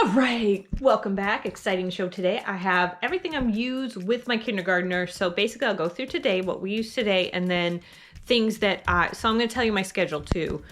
All right, welcome back. Exciting show today. I have everything I'm used with my kindergartner. So basically I'll go through today, what we use today, and then things that so I'm going to tell you my schedule too.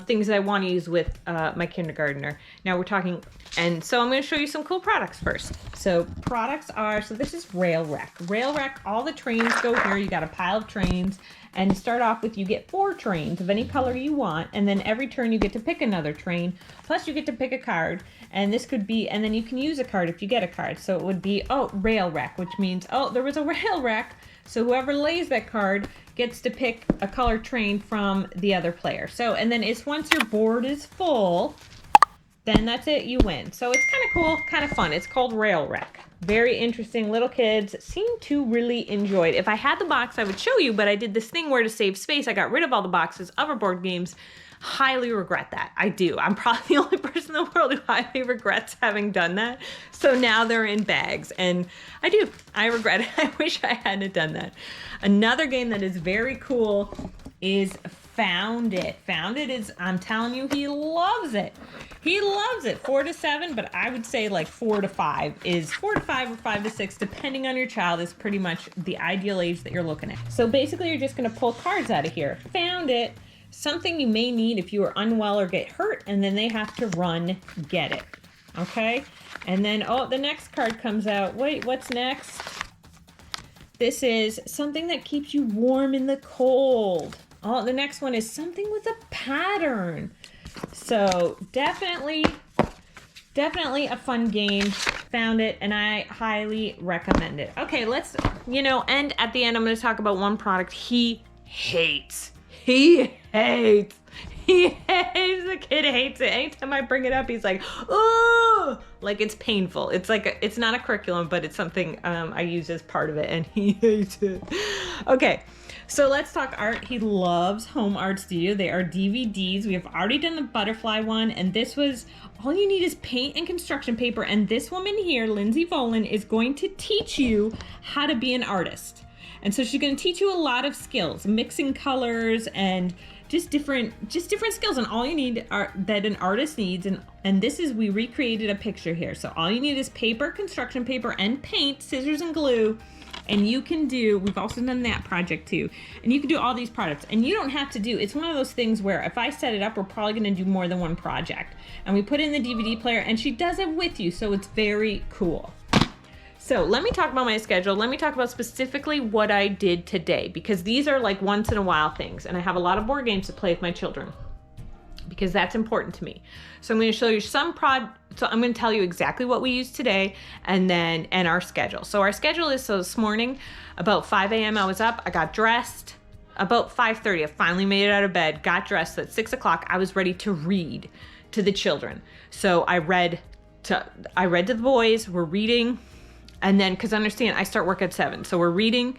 Things that I want to use with my kindergartner. Now we're talking, and so I'm going to show you some cool products first. So products are, so this is Rail Rec. Rail Rec, all the trains go here. You got a pile of trains, and to start off with, you get 4 trains of any color you want, and then every turn you get to pick another train, plus you get to pick a card, and this could be, and then you can use a card if you get a card. So it would be, Rail Rec, which means, there was a rail wreck, so whoever lays that card gets to pick a color train from the other player. So, and then it's once your board is full, then that's it, you win. So it's kind of cool, kind of fun. It's called Rail Rec. Very interesting. Little kids seem to really enjoy it. If I had the box, I would show you, but I did this thing where to save space, I got rid of all the boxes of our board games. Highly regret that. I do. I'm probably the only person in the world who highly regrets having done that. So now they're in bags, and I do. I regret it. I wish I hadn't done that. Another game that is very cool is Found It. Found It is, I'm telling you, he loves it. He loves it. 4 to 7, but I would say like 4 to 5 is 4 to 5 or 5 to 6, depending on your child, is pretty much the ideal age that you're looking at. So basically, you're just going to pull cards out of here. Found It. Something you may need if you are unwell or get hurt, and then they have to run, get it. Okay? And then, the next card comes out. Wait, what's next? This is something that keeps you warm in the cold. The next one is something with a pattern. So definitely a fun game. Found It, and I highly recommend it. Okay, let's, and at the end, I'm going to talk about one product he hates. The kid hates it. Anytime I bring it up, he's like, oh, like it's painful. It's like, it's not a curriculum, but it's something I use as part of it, and he hates it. Okay, so let's talk art. He loves Home Art Studio. They are DVDs. We have already done the butterfly one, and this was, all you need is paint and construction paper, and this woman here, Lindsay Volan, is going to teach you how to be an artist. And so she's going to teach you a lot of skills, mixing colors and just different skills. And all you need are that an artist needs. And this is, we recreated a picture here. So all you need is paper, construction paper, and paint, scissors and glue. And you can do, we've also done that project too. And you can do all these products. And you don't have to do, it's one of those things where if I set it up, we're probably going to do more than one project. And we put in the DVD player, and she does it with you. So it's very cool. So let me talk about my schedule. Let me talk about specifically what I did today, because these are like once in a while things. And I have a lot of board games to play with my children because that's important to me. So I'm going to show you so I'm going to tell you exactly what we used today and our schedule. So our schedule is, so this morning about 5 a.m. I was up, I got dressed. About 5:30, I finally made it out of bed, got dressed. At 6 o'clock, I was ready to read to the children. So I read to the boys, we're reading. And then, because understand, I start work at 7. So we're reading,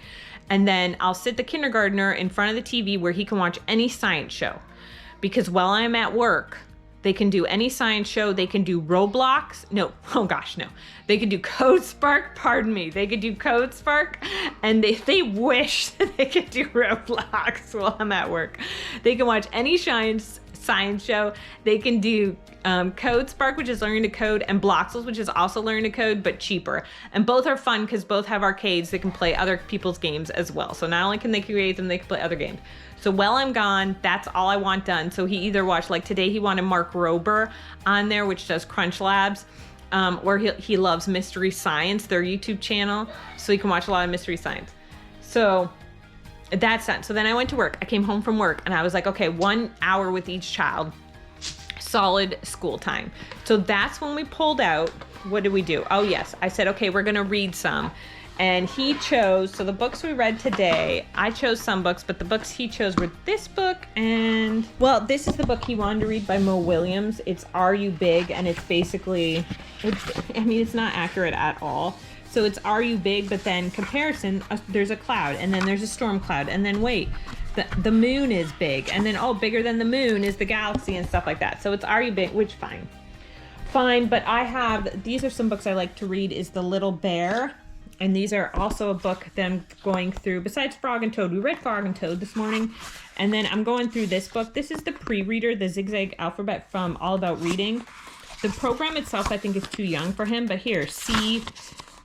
and then I'll sit the kindergartner in front of the TV where he can watch any science show. Because while I'm at work, they can do any science show. They can do Roblox. No. They can do Code Spark. Pardon me. They could do Code Spark, and they wish that they could do Roblox while I'm at work. They can watch any science show. They can do Code Spark, which is learning to code, and Bloxels, which is also learning to code, but cheaper. And both are fun because both have arcades that can play other people's games as well. So not only can they create them, they can play other games. So while I'm gone, that's all I want done. So he either watched, like today he wanted Mark Rober on there, which does Crunch Labs, or he loves Mystery Science, their YouTube channel. So he can watch a lot of Mystery Science. So that's done. So then I went to work. I came home from work and I was like, okay, 1 hour with each child, solid school time. So that's when we pulled out. What did we do? Oh yes, I said, okay, we're gonna read some. And he chose, so the books we read today, I chose some books, but the books he chose were this book and, well, this is the book he wanted to read by Mo Williams. It's Are You Big? And it's basically, it's not accurate at all. So it's Are You Big? But then comparison, there's a cloud, and then there's a storm cloud, and then wait, the moon is big, and then, bigger than the moon is the galaxy and stuff like that. So it's Are You Big? Which, fine, but these are some books I like to read, is The Little Bear. And these are also a book that I'm going through, besides Frog and Toad. We read Frog and Toad this morning. And then I'm going through this book. This is the pre-reader, the Zigzag Alphabet from All About Reading. The program itself, I think, is too young for him, but here, see.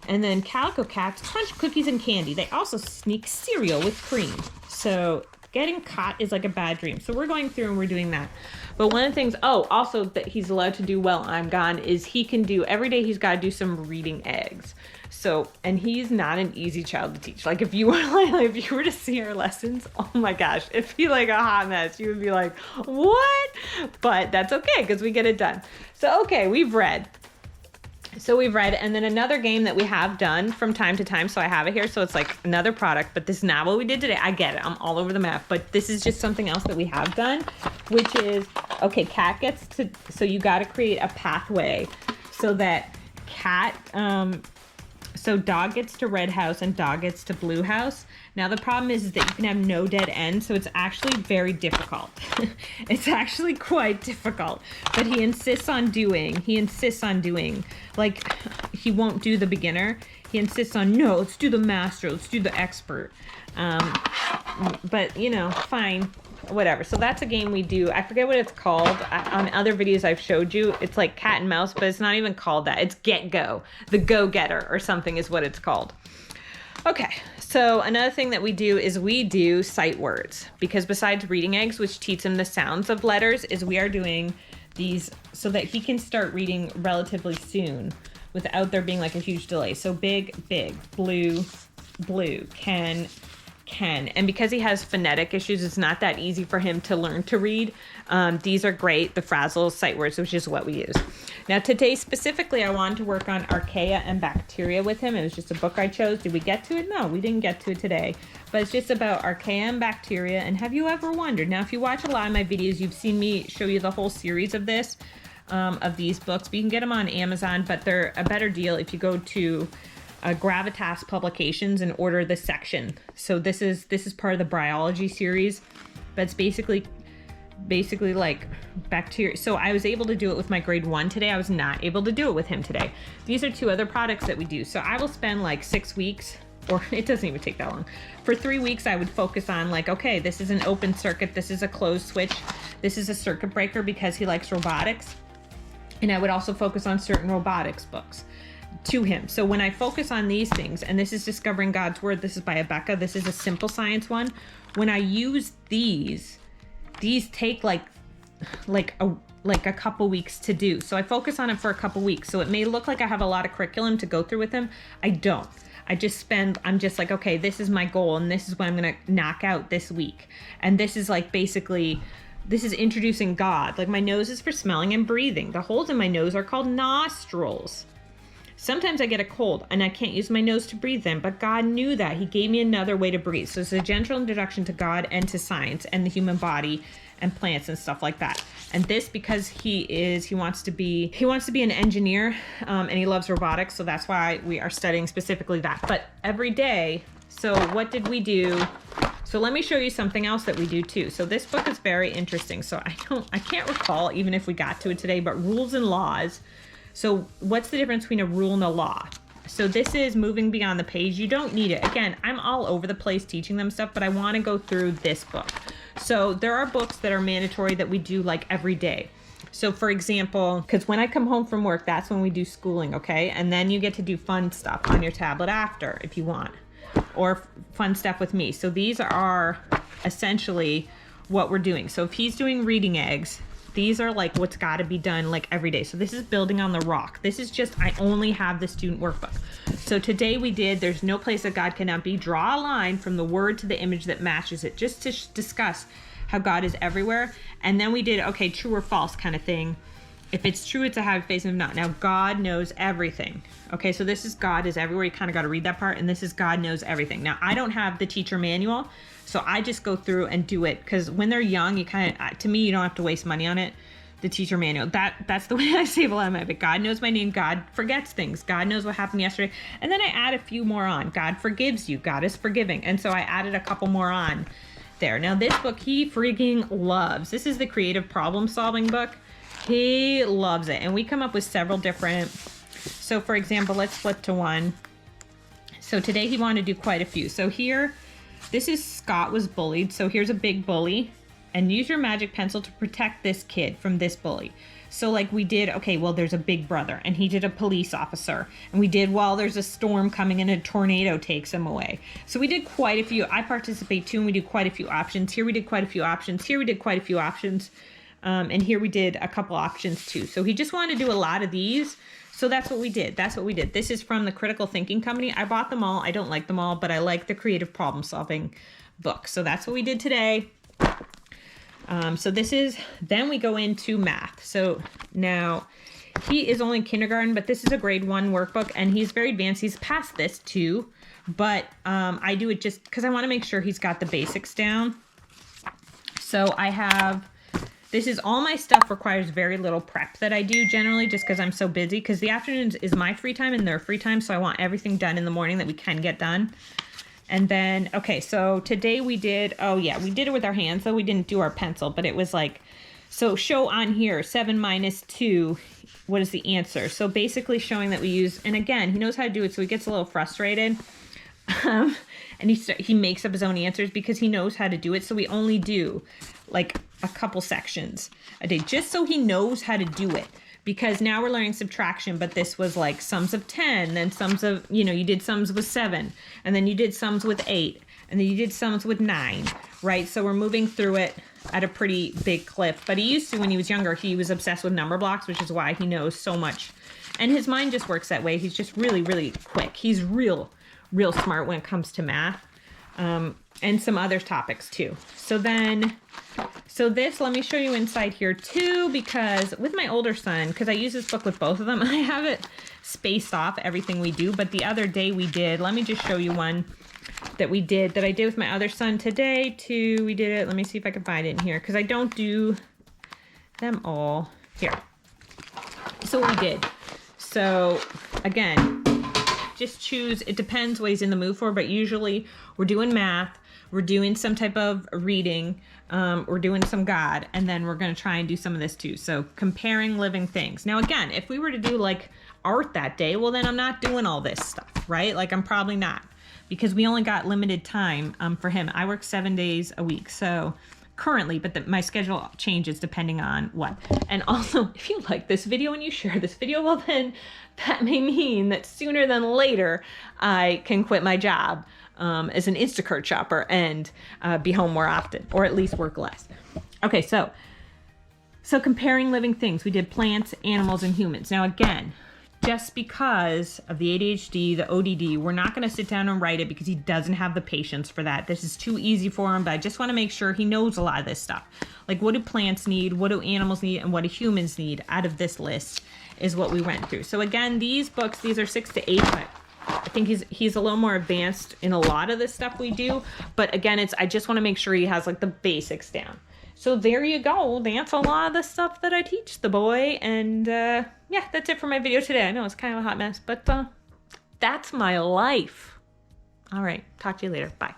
And then Calico Cats crunch cookies and candy. They also sneak cereal with cream. So getting caught is like a bad dream. So we're going through and we're doing that. But one of the things, also that he's allowed to do while I'm gone is he can do, every day he's got to do some reading eggs. So, and he's not an easy child to teach. Like if you were to see our lessons, oh my gosh, it'd be like a hot mess. You would be like, what? But that's okay because we get it done. So, okay, we've read. And then another game that we have done from time to time. So I have it here. So it's like another product, but this is not what we did today. I get it. I'm all over the map, but this is just something else that we have done, which is, okay, cat gets to, so you got to create a pathway so that so dog gets to red house and dog gets to blue house. Now the problem is that you can have no dead end, so it's actually very difficult. It's actually quite difficult, but he insists on doing, like he won't do the beginner. He insists on, no, let's do the master, let's do the expert. But you know, fine, whatever. So that's a game we do. I forget what it's called. On other videos I've showed you, it's like cat and mouse, but it's not even called that. It's Get Go, the go-getter or something is what it's called. Okay, so another thing that we do is we do sight words, because besides reading eggs, which teach him the sounds of letters, is we are doing these so that he can start reading relatively soon without there being like a huge delay. So big, blue, can. And because he has phonetic issues, it's not that easy for him to learn to read. These are great, the Frazzle sight words, which is what we use. Now today specifically, I wanted to work on archaea and bacteria with him. It was just a book I chose. Did we get to it? No, we didn't get to it today. But it's just about archaea and bacteria. And have you ever wondered? Now, if you watch a lot of my videos, you've seen me show you the whole series of this, of these books. But you can get them on Amazon, but they're a better deal if you go to Gravitas Publications and order the section. So this is part of the bryology series, but it's basically like bacteria. So I was able to do it with my grade 1 today. I was not able to do it with him today. These are 2 other products that we do. So I will spend like 6 weeks, or it doesn't even take that long. For 3 weeks, I would focus on like, okay, this is an open circuit. This is a closed switch. This is a circuit breaker because he likes robotics. And I would also focus on certain robotics books to him. So when I focus on these things, and this is Discovering God's Word, this is by Abeka, this is a simple science one. When I use these take like a couple weeks to do. So I focus on it for a couple weeks. So it may look like I have a lot of curriculum to go through with him. I don't. I'm just like, okay, this is my goal and this is what I'm going to knock out this week. And this is like basically, this is introducing God. Like my nose is for smelling and breathing. The holes in my nose are called nostrils. Sometimes I get a cold and I can't use my nose to breathe in, but God knew that. He gave me another way to breathe. So it's a gentle introduction to God and to science and the human body and plants and stuff like that. And this, because he wants to be an engineer, and he loves robotics. So that's why we are studying specifically that. But every day, so what did we do? So let me show you something else that we do too. So this book is very interesting. So I can't recall even if we got to it today, but rules and laws. So what's the difference between a rule and a law? So this is moving beyond the page. You don't need it. Again, I'm all over the place teaching them stuff, but I want to go through this book. So there are books that are mandatory that we do like every day. So for example, because when I come home from work, that's when we do schooling, okay? And then you get to do fun stuff on your tablet after if you want, or fun stuff with me. So these are essentially what we're doing. So if he's doing reading eggs, these are like what's got to be done like every day. So this is building on the rock. This is just, I only have the student workbook. So today we did, there's no place that God cannot be. Draw a line from the word to the image that matches it, just to discuss how God is everywhere. And then we did, okay, true or false kind of thing. If it's true, it's a happy face, and if not. Now, God knows everything. Okay, so this is God is everywhere. You kind of got to read that part. And this is God knows everything. Now, I don't have the teacher manual, so I just go through and do it. Because when they're young, you kind of, to me, you don't have to waste money on it. The teacher manual. That's the way I save a lot of money. But God knows my name. God forgets things. God knows what happened yesterday. And then I add a few more on. God forgives you. God is forgiving. And so I added a couple more on there. Now, this book, he freaking loves. This is the creative problem solving book. He loves it. And we come up with several different. So for example, let's flip to one. So today he wanted to do quite a few. So here, this is Scott was bullied. So here's a big bully. And use your magic pencil to protect this kid from this bully. So like we did, okay, well, there's a big brother, and he did a police officer. And we did, well, there's a storm coming and a tornado takes him away. So we did quite a few. I participate too, and we do quite a few options. Here we did quite a few options. Here we did quite a few options. And here we did a couple options too. So he just wanted to do a lot of these. So that's what we did. That's what we did. This is from the Critical Thinking Company. I bought them all. I don't like them all, but I like the Creative Problem Solving book. So that's what we did today. So this is, then we go into math. So now he is only in kindergarten, but this is a grade 1 workbook, and he's very advanced. He's past this too, but I do it just because I want to make sure he's got the basics down. So I have, this is all my stuff requires very little prep that I do generally, just because I'm so busy, because the afternoons is my free time and their free time. So I want everything done in the morning that we can get done. And then, okay, so today we did, oh yeah, we did it with our hands, though we didn't do our pencil, but it was like, so show on here, 7 minus 2, what is the answer? So basically showing that we use, and again, he knows how to do it, so he gets a little frustrated. And he makes up his own answers because he knows how to do it. So we only do like a couple sections a day, just so he knows how to do it. Because now we're learning subtraction, but this was like sums of 10, then sums of, you know, you did sums with 7, and then you did sums with 8, and then you did sums with 9, right? So we're moving through it at a pretty big clip. But he used to, when he was younger, he was obsessed with number blocks, which is why he knows so much. And his mind just works that way. He's just really, really quick. He's real smart when it comes to math. And some other topics too. So this, let me show you inside here too, because with my older son, because I use this book with both of them, I have it spaced off everything we do. But the other day we did, let me just show you one that we did, that I did with my other son today too. We did it, let me see if I can find it in here, because I don't do them all. Here. So we did. So again, just choose, it depends what he's in the mood for, but usually we're doing math, we're doing some type of reading, we're doing some God, and then we're going to try and do some of this too. So comparing living things. Now again, if we were to do like art that day, well then I'm not doing all this stuff, right? Like I'm probably not, because we only got limited time for him. I work 7 days a week, so currently, but my schedule changes depending on what. And also, if you like this video and you share this video, well then that may mean that sooner than later I can quit my job as an Instacart shopper and be home more often, or at least work less. Okay, so comparing living things. We did plants, animals, and humans. Now again, just because of the ADHD, the ODD, we're not going to sit down and write it because he doesn't have the patience for that. This is too easy for him, but I just want to make sure he knows a lot of this stuff. Like, what do plants need, what do animals need, and what do humans need out of this list is what we went through. So again, these books, these are 6 to 8, but I think he's a little more advanced in a lot of this stuff we do. But again, I just want to make sure he has like the basics down. So there you go. That's a lot of the stuff that I teach the boy. And yeah, that's it for my video today. I know it's kind of a hot mess, but that's my life. All right. Talk to you later. Bye.